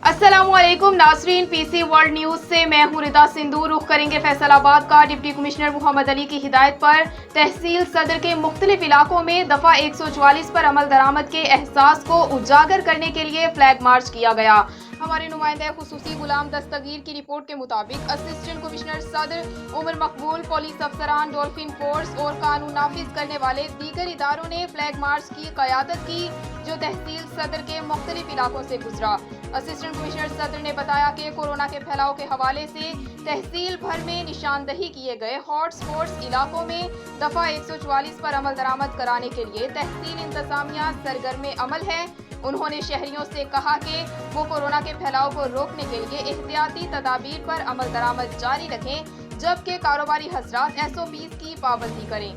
अस्सलामुअलैकुम नाज़रीन, PC world news से मैं हूं रिदा सिंधु। रुख करेंगे फैसलाबाद का। डिप्टी कमिश्नर मोहम्मद अली की हिदायत पर तहसील सदर के मुख्तलिफ इलाकों में दफा 144 पर अमल दरामद के एहसास को उजागर करने के लिए फ्लैग मार्च किया गया। हमारे नुमाइंदा खुसूसी गुलाम दस्तगीर की रिपोर्ट के मुताबिक असिस्टेंट कमिश्नर सदर उमर मकबूल, पुलिस अफसरान, डॉल्फिन फोर्स और कानून नाफिज करने वाले दीगर इदारों ने फ्लैग मार्च की क़यादत की, जो तहसील सदर के मुख्तलिफ इलाकों से गुजरा। असिस्टेंट कमिश्नर सदर ने बताया कि कोरोना के फैलाव के हवाले से तहसील भर में निशानदही किए गए हॉट स्पॉट्स इलाकों में दफा 144 पर अमल दरामद कराने के लिए तहसील इंतजामिया सरगर्म अमल है। उन्होंने शहरियों से कहा कि वो कोरोना के फैलाव को रोकने के लिए एहतियाती तदाबीर पर अमल दरामद जारी रखें, जबकि कारोबारी हजरात SOPs की पाबंदी करें।